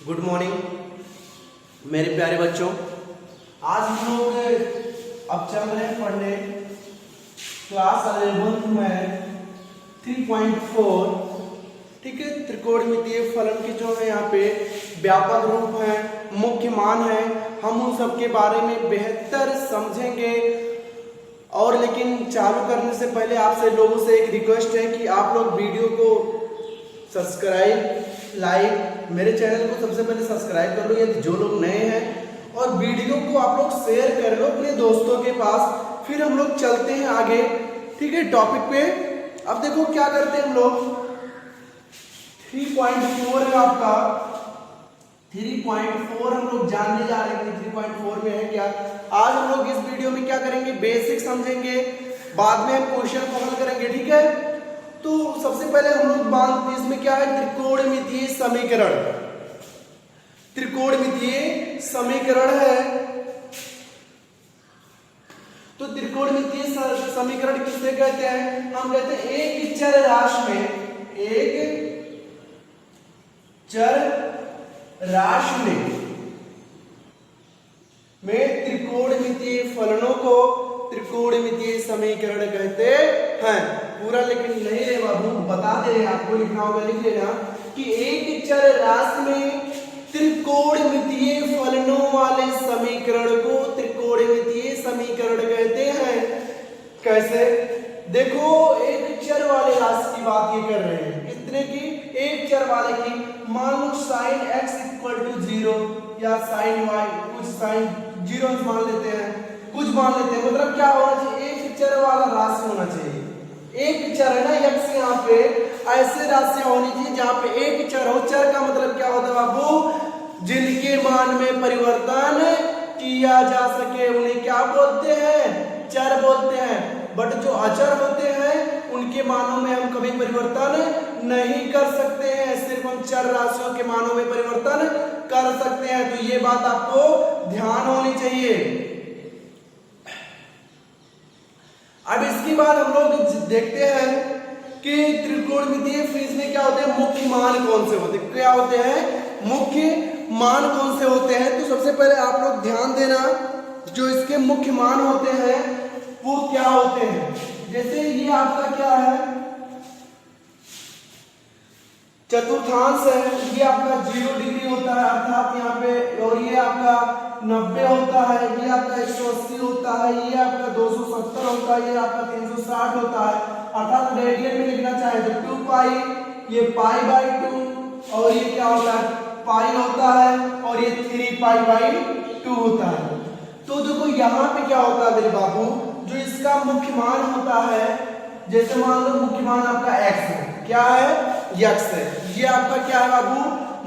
Good morning मेरे प्यारे बच्चों। आज हम लोग अब चल रहे हैं पढ़ने क्लास 11 में 3.4। ठीक है, त्रिकोणमितीय फलन के जो है यहाँ पे व्यापक रूप है, मुख्य मान है, हम उन सब के बारे में बेहतर समझेंगे। और लेकिन चालू करने से पहले आपसे लोगों से एक रिक्वेस्ट है कि आप लोग वीडियो को सब्सक्राइब लाइक मेरे चैनल को सबसे पहले सब्सक्राइब कर लो यदि जो लोग नए हैं, और वीडियो को आप लोग शेयर कर लो अपने दोस्तों के पास। फिर हम लोग चलते हैं आगे, ठीक है, टॉपिक पे। अब देखो क्या करते हैं हम लोग। 3.4 है आपका, 3.4 हम लोग जानने जा रहे हैं। 3.4 में है क्या? आज हम लोग इस वीडियो में क्या करेंगे, बेसिक समझेंगे, बाद में हम क्वेश्चन को हल करेंगे। ठीक है, तो सबसे पहले हम लोग बात इसमें क्या है, त्रिकोणमितीय समीकरण। त्रिकोणमितीय समीकरण है, तो त्रिकोणमितीय समीकरण किससे कहते हैं? हम कहते हैं एक चर राशि में, एक चर राशि में त्रिकोणमितीय फलनों को त्रिकोणमितीय समीकरण कहते हैं। पूरा लेकिन नहीं है बाबू, बता दे, आपको लिखना होगा, लिख लेना कि एक चर राशि में त्रिकोणमितीय फलनों वाले समीकरण को त्रिकोणमितीय समीकरण कहते हैं। कैसे? देखो, एक चर वाले राशि की बात ये कर रहे हैं, कितने की? एक चर वाले की। मान लो साइन x = 0 या साइन y, कुछ साइन 0 मान लेते हैं, कुछ मान लेते हैं। मतलब क्या होना चाहिए? एक चर वाला राशि होना चाहिए। एक चर है ना x, यहाँ पे ऐसे राशियां होनी चाहिए जहां पे एक चर हो। चर का मतलब क्या होता है बाबू? जिनके मान में परिवर्तन किया जा सके उन्हें क्या बोलते हैं? चर बोलते हैं। बट जो अचर होते हैं उनके मानों में हम कभी परिवर्तन नहीं कर सकते हैं, सिर्फ हम चर राशियों के मानों में परिवर्तन कर सकते हैं। तो ये बात आपको ध्यान होनी चाहिए। अब इसके बाद हम लोग देखते हैं कि त्रिकोणमितीय फीस में क्या होते हैं, मुख्य मान कौन से होते हैं? क्या होते हैं? मुख्य मान कौन से होते हैं? तो सबसे पहले आप लोग ध्यान देना, जो इसके मुख्य मान होते हैं वो क्या होते हैं। जैसे ये आपका क्या है, चतुर्थांश है, ये आपका 0 डिग्री होता है अर्थात यहाँ पे, और ये आपका 90 होता है, ये आपका 180 होता है, ये आपका 270 होता है, ये आपका 360 होता है। अर्थात रेडियन में लिखना चाहे तो 2 पाई, ये π/2, और ये क्या होता है, पाई होता है, और ये 3 π/2 होता है। तो देखो यहाँ पे क्या होता है मेरे बाबू, जो इसका मुख्य मान होता है, जैसे मान लो मुख्य मान आपका x है, क्या है? x है। ये आपका क्या है बाबू?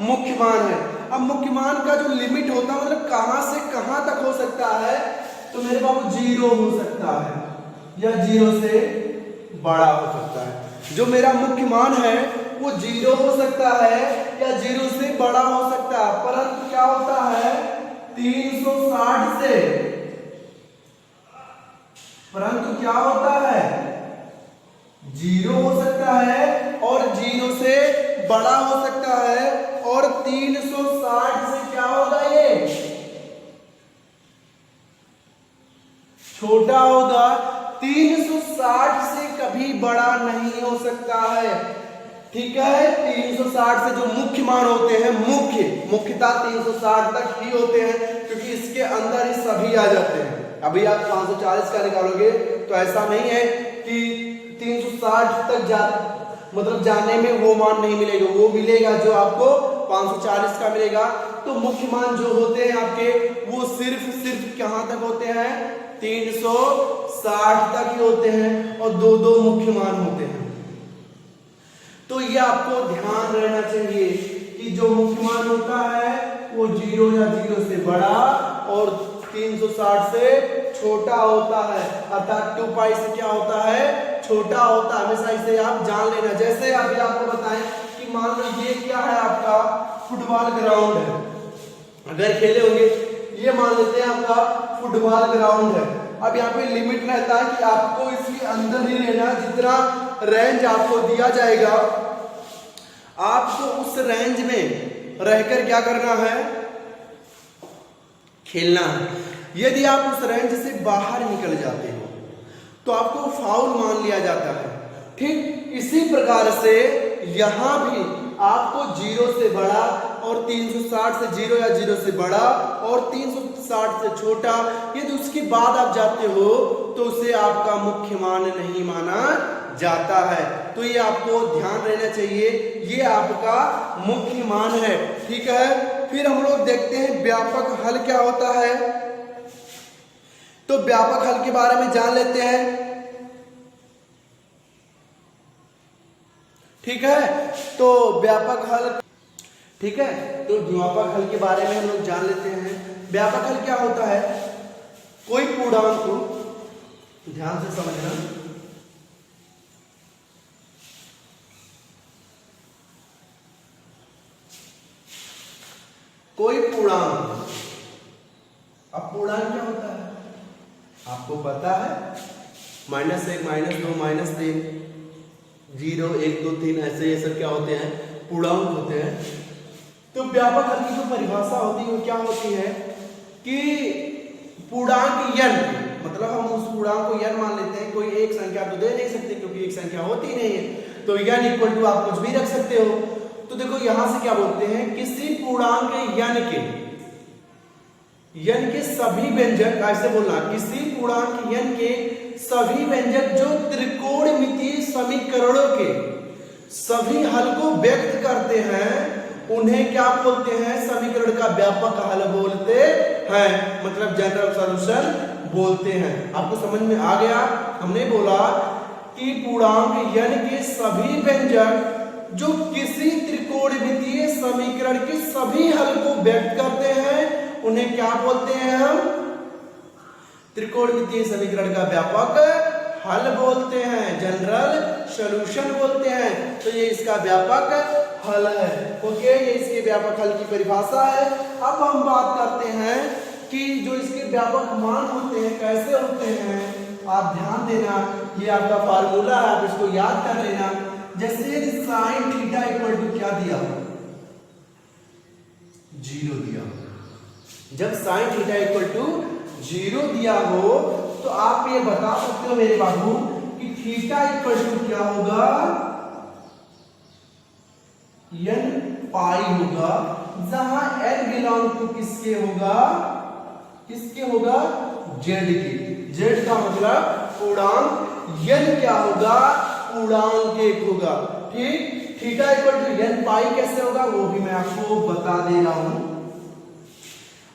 मुख्य मान है। अब मुख्य मान का जो लिमिट होता है, मतलब कहां से कहां तक हो सकता है, तो मेरे बाबू 0 हो सकता है या 0 से बड़ा हो सकता है। जो मेरा मुख्य मान है वो 0 हो सकता है या 0 से बड़ा हो सकता है, परंतु क्या होता है 360 से, परंतु क्या होता है 0 हो सकता है और 0 से बड़ा हो सकता है, और 360 से क्या होगा, ये छोटा होगा। 360 से कभी बड़ा नहीं हो सकता है। ठीक है, 360 से जो मुख्य मान होते हैं, मुख्यतः 360 तक ही होते हैं, क्योंकि इसके अंदर ही सभी आ जाते हैं। अभी आप 540 का निकालोगे तो ऐसा नहीं है कि 360 तक मतलब जाने में वो मान नहीं मिलेगा, वो मिलेगा जो आपको 540 का मिलेगा। तो मुख्य मान जो होते हैं आपके, वो सिर्फ कहां तक होते हैं, 360 तक ही होते हैं, और दो मुख्य मान होते हैं। तो ये आपको ध्यान रहना चाहिए कि जो मुख्य मान होता है वो 0 या 0 से बड़ा और 360 से छोटा होता है, अर्थात 2 पाई से क्या होता है, छोटा होता है। हमेशा इसे आप जान लेना। जैसे अभी आपको बताएं कि मान लो ये क्या है, आपका फुटबॉल ग्राउंड है, अगर खेले होंगे, ये मान लेते हैं आपका फुटबॉल ग्राउंड है। अब यहाँ पे लिमिट रहता है कि आपको इसके अंदर ही रहना, जितना रेंज आपको दिया जाएगा आपको उस रेंज में रहकर क्या करना है, खेलना है। यदि आप उस रेंज से बाहर निकल जाते हो तो आपको फाउल मान लिया जाता है। ठीक इसी प्रकार से यहां भी आपको 0 से बड़ा और 360 से 0 या 0 से बड़ा और 360 से छोटा यदि उसके बाद आप जाते हो तो उसे आपका मुख्य मान नहीं माना जाता है। तो ये आपको ध्यान रहना चाहिए, ये आपका मुख्य मान है। ठीक है, फिर हम लोग देखते हैं व्यापक हल क्या होता है। तो व्यापक हल के बारे में जान लेते हैं। ठीक है, तो व्यापक हल, ठीक है, तो व्यापक हल के बारे में हम लोग जान लेते हैं। व्यापक हल क्या होता है, कोई पूर्णांक को, ध्यान से समझना, कोई पूर्णांक, अब पूर्णांक क्या होता है आपको पता है, -1 -2 -3 0 1 2 3 ऐसे ये सब क्या होते हैं, पूर्णांक होते हैं। तो व्यापक हल की जो परिभाषा होती है वो क्या होती है कि पूर्णांक n, मतलब हम उस पूर्णांक को n मान लेते हैं, कोई एक संख्या तो दे नहीं सकते क्योंकि एक संख्या होती नहीं है, तो n इक्वल टू आप कुछ भी रख सकते हो। तो देखो यहां से क्या बोलते हैं, किसी पूर्णांक n के सभी व्यंजक, ऐसे बोलना, किसी पूर्णांक n के सभी व्यंजक जो त्रिकोणमितीय समीकरणों के सभी हल को व्यक्त करते हैं उन्हें क्या बोलते हैं, समीकरण का व्यापक हल बोलते हैं, मतलब जनरल सॉल्यूशन बोलते हैं। आपको समझ में आ गया, हमने बोला कि पूर्णांक n के सभी व्यंजक जो किसी त्रिकोणमितीय समीकरण के सभी हल को व्यक्त करते हैं उन्हें क्या बोलते हैं, हम त्रिकोणमितीय समीकरण का व्यापक हल बोलते हैं, जनरल सॉल्यूशन बोलते हैं। तो ये इसका व्यापक हल है। ओके, ये इसके व्यापक हल की परिभाषा है। अब हम बात करते हैं कि जो इसके व्यापक मान होते हैं कैसे होते हैं। आप ध्यान देना, ये आपका फार्मूला है, आप इसको याद कर लेना। जैसे साइन थीटा इक्वल टू क्या दिया, 0 दिया। जब साइन थीटा इक्वल टू 0 दिया हो तो आप ये बता सकते हो मेरे बाबू कि थीटा इक्वल टू क्या होगा, n पाई होगा, जहां n बिलोंग टू किसके होगा, किसके होगा, z के। z का मतलब पूर्णांक, n क्या होगा, पूर्णांक 1 होगा। ठीक, थीटा इक्वल टू n पाई कैसे होगा वो भी मैं आपको बता दे रहा हूं।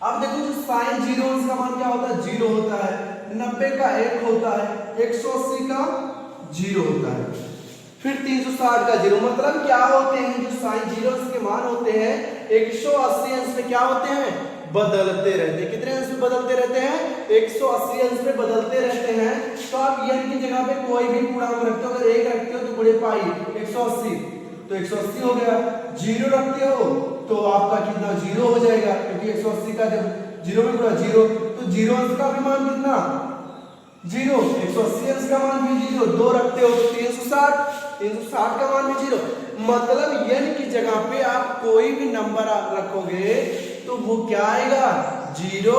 अब देखो जो साइन 0 इसका मान क्या होता है, 0 होता है, 90 का 1 होता है, 180 का 0 होता है, फिर 360 का 0, मतलब क्या होते हैं जो साइन 0 के मान होते हैं 180 अंश में क्या होते हैं, बदलते रहते हैं। कितने अंश में बदलते रहते हैं, 180 अंश में बदलते रहते हैं। तो आप n की जगह पे कोई भी पूर्णांक रखते हो, अगर 1 रखते हो तो गुणे पाई 180 तो 180 हो गया, 0 रखते हो तो आपका कितना 0 हो जाएगा, क्योंकि 180 का जब 0 में गुणा 0 तो 0 अंश का भी मान कितना 0, 180 अंश का मान भी 0, 2 रखते हो तो 360 का मान भी 0। मतलब n की जगह पे आप कोई भी नंबर आप रखोगे तो वो क्या आएगा, 0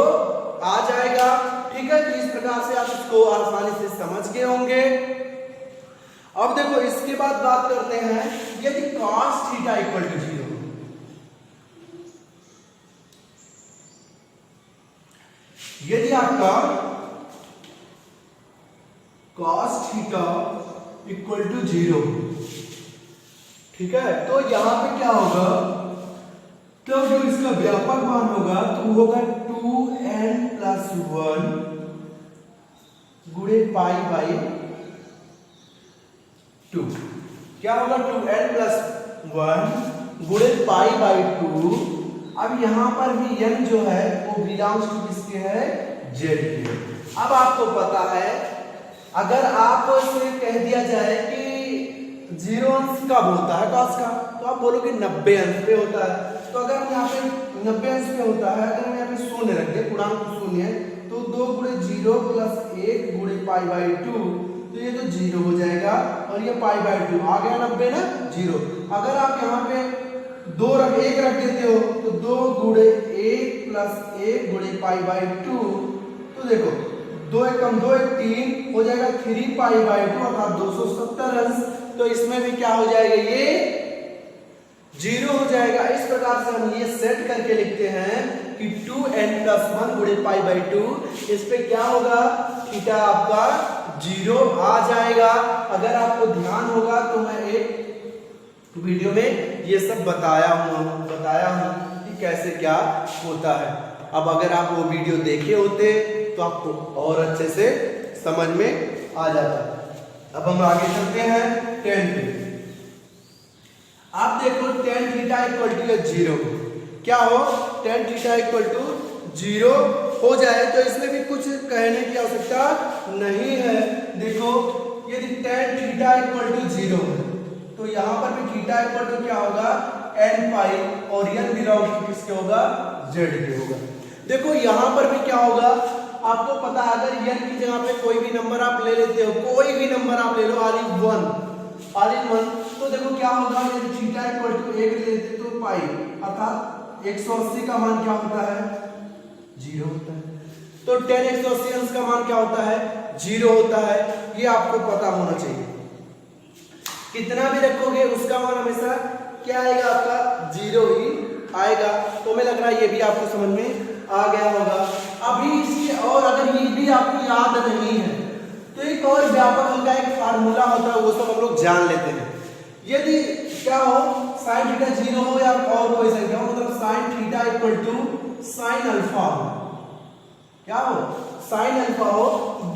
आ जाएगा। ठीक है, तो इस प्रकार से आप इसको आसानी से समझ गए होंगे। अब देखो इसके बाद बात करते हैं, यदि cos थीटा इक्वल टू 0, यदि आपका cos थीटा इक्वल टू 0, ठीक है, तो यहां पे क्या होगा, तो जो इसका व्यापक मान होगा तो वो होगा 2n प्लस 1 गुणे पाई बाई 2। क्या होगा, 2n प्लस 1 गुणे पाई बाई 2। अब यहां पर भी n जो है वो बिलोंग्स टू किसके है, z के। अब आपको पता है अगर आप से कह दिया जाए कि 0 अंश कब होता है cos का, तो आप बोलोगे 90 अंश पे होता है। तो अगर हम यहाँ पे 90 अंश पे होता है, अगर हम यहाँ पे शून्य रख दे, पूर्णांक शून्य है, तो 2 गुणे 0 प्लस 1 गुणे पाई बाई 2, तो ये तो 0 हो जाएगा और ये पाई बाई 2 आ गया 90 ना 0। अगर आप यहाँ पे एक रख देते हो तो 2 गुणे 1 प्लस 1 गुणे पाई बाई 2, तो देखो 2 एक कम 2 एक 3 हो जाएगा 3 पाई बाई 2 अर्थात 270 अंश। तो इसमें भी क्या हो जाएगा, ये 0 हो जाएगा। इस प्रकार से हम ये सेट करके लिखते हैं कि 2n+1 गुणे पाई बाई 2, इस पे क्या होगा, थीटा आपका 0 आ जाएगा। अगर आपको ध्यान होगा तो मैं एक वीडियो में ये सब बताया हूँ कि कैसे क्या होता है। अब अगर आप वो वीडियो देखे होते तो आपको और अच्छे से समझ में आ जाता। अब हम आगे चलते हैं tan पे। आप देखो tan थीटा इक्वल टू 0 क्या हो, tan थीटा इक्वल टू 0 हो जाए तो इसमें भी कुछ कहने की आवश्यकता नहीं है। देखो यदि tan थीटा इक्वल टू 0 है तो यहाँ पर भी थीटा इक्वल टू क्या होगा, n पाई, और n बिलोंग्स टू किसके होगा, z के होगा। देखो यहाँ पर भी क्या होगा, आपको पता है अगर n की जगह पे कोई भी नंबर आप ले लेते हो, कोई भी नंबर आप ले लो ऑल इन वन, तो देखो क्या होगा, यदि थीटा इक्वल टू 1 लेते तो पाई अर्थात 180 का मान क्या होता है, 0 होता है। तो tan 180 अंश का मान क्या होता है, 0 होता है। ये आपको पता होना चाहिए। कितना भी रखोगे उसका मान हमेशा क्या आएगा, आपका 0 ही आएगा। तो हमें लग रहा है ये भी आपको समझ में आ गया होगा। अभी इसके और अगर ये भी आपको याद नहीं है तो एक और व्यापक अंक का एक फार्मूला होता है, वो सब हम लोग जान लेते हैं। यदि क्या हो, sin थीटा 0 हो या और कोई संख्या हो, मतलब sin theta equal to sin alpha हो, क्या हो, sin अल्फा हो,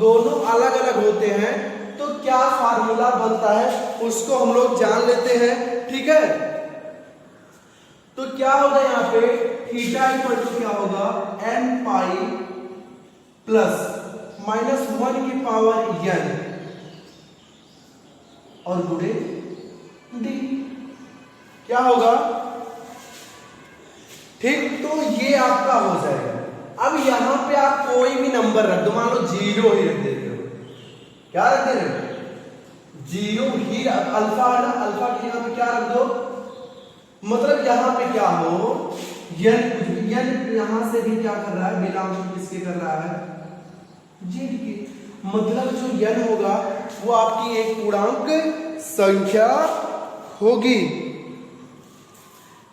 दोनों अलग अलग होते हैं तो क्या फार्मूला बनता है उसको हम लोग जान लेते हैं, ठीक है। तो क्या होगा यहाँ पे, थीटा इक्वल टू क्या होगा, n पाई प्लस -1 की पावर n और गुणे d, क्या होगा, ठीक। तो ये आपका हो जाएगा। अब यहां पे आप कोई भी नंबर रख दो, मान लो 0 ही रख देते हो, क्या रख दे रहे हो, 0 ही, अल्फा है ना, अल्फा की जगह पे क्या रख दो, मतलब यहां पे क्या हो, n यहां से भी क्या कर रहा है, बिलोंग किसके कर रहा है, z के। मतलब जो n होगा वो आपकी एक पूर्णांक संख्या होगी,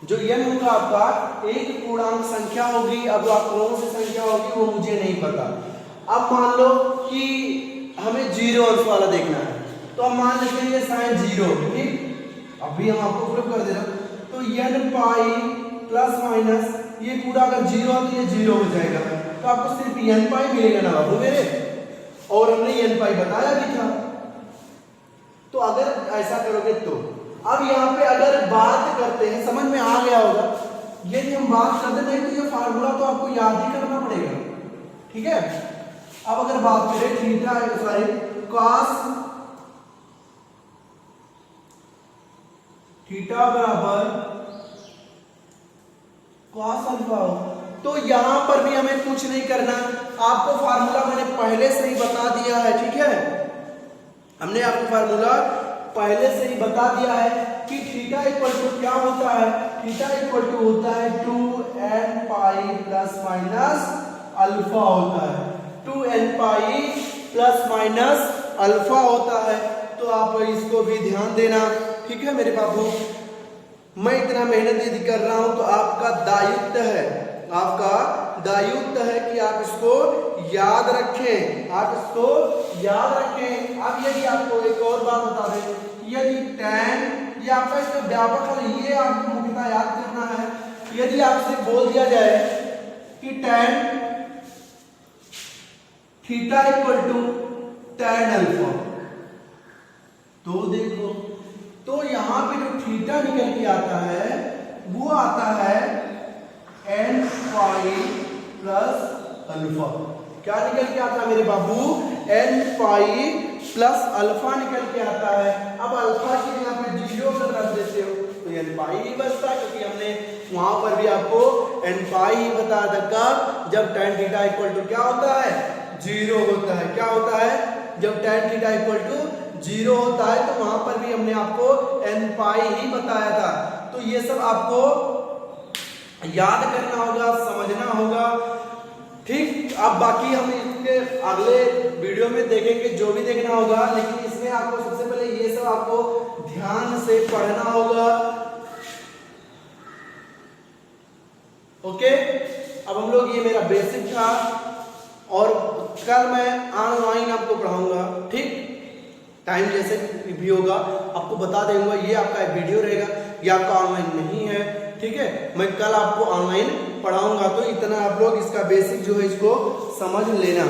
जो n होगा आपका एक पूर्णांक संख्या होगी। अब आप कौन सी संख्या होगी वो मुझे नहीं पता। अब मान लो कि हमें 0 अंश वाला देखना है तो हम मान लेते हैं sin 0, ठीक। अभी हम आपको प्रूव कर दे रहे हैं। तो n पाई प्लस माइनस ये पूरा अगर 0 है तो ये 0 हो जाएगा, तो आपको सिर्फ n पाई मिलेगा ना बाबू मेरे, और हमने n पाई बताया भी था। तो अगर ऐसा करोगे तो अब यहाँ पे अगर बात करते हैं, समझ में आ गया होगा। यदि हम बात करते नहीं तो ये फार्मूला तो आपको याद ही करना पड़ेगा, ठीक है। अब अगर बात करें थीटा cos थीटा बराबर cos अल्फा हो, तो यहां पर भी हमें कुछ नहीं करना, आपको फार्मूला मैंने पहले से ही बता दिया है, ठीक है। हमने आपको फार्मूला पहले से ही बता दिया है कि थीटा इक्वल टू क्या होता है, थीटा इक्वल टू होता है 2n pi plus minus alpha होता है, 2n pi plus minus alpha होता है। तो आप इसको भी ध्यान देना, ठीक है मेरे बाबू। मैं इतना मेहनत यदि कर रहा हूं तो आपका दायित्व है, आपका दायित्व है कि आप इसको याद रखें, आप इसको याद रखें। अब यदि आपको एक और बात बता दें, यदि tan, ये आपका इसका व्यापक है, ये आपको मुख्यतः याद करना है। यदि आपसे बोल दिया जाए कि tan theta equal to tan alpha, तो देखो, तो यहां पे जो थीटा निकल के आता है वो आता है n पाई प्लस अल्फा। क्या निकल के आता है मेरे बाबू, n पाई प्लस अल्फा निकल के आता है। अब अल्फा की जगह पे 0 अगर रख देते हो तो n पाई ही बचता है, क्योंकि हमने वहां पर भी आपको n पाई ही बताया था। कब, जब tan थीटा इक्वल टू क्या होता है, 0 होता है। क्या होता है, जब tan theta equal to zero होता है, तो वहां पर भी हमने आपको n पाई ही बताया था। तो ये सब आपको याद करना होगा, समझना होगा, ठीक। अब बाकी हम इसके अगले वीडियो में देखेंगे, जो भी देखना होगा, लेकिन इसमें आपको सबसे पहले ये सब आपको ध्यान से पढ़ना होगा। ओके, अब हम लोग, ये मेरा बेसिक था और कल मैं ऑनलाइन आपको पढ़ाऊंगा, ठीक। टाइम जैसे भी होगा आपको बता दूंगा। ये आपका वीडियो रहेगा, ये आपका ऑनलाइन नहीं है, ठीक है। मैं कल आपको ऑनलाइन पढ़ाऊंगा, तो इतना आप लोग इसका बेसिक जो है इसको समझ लेना।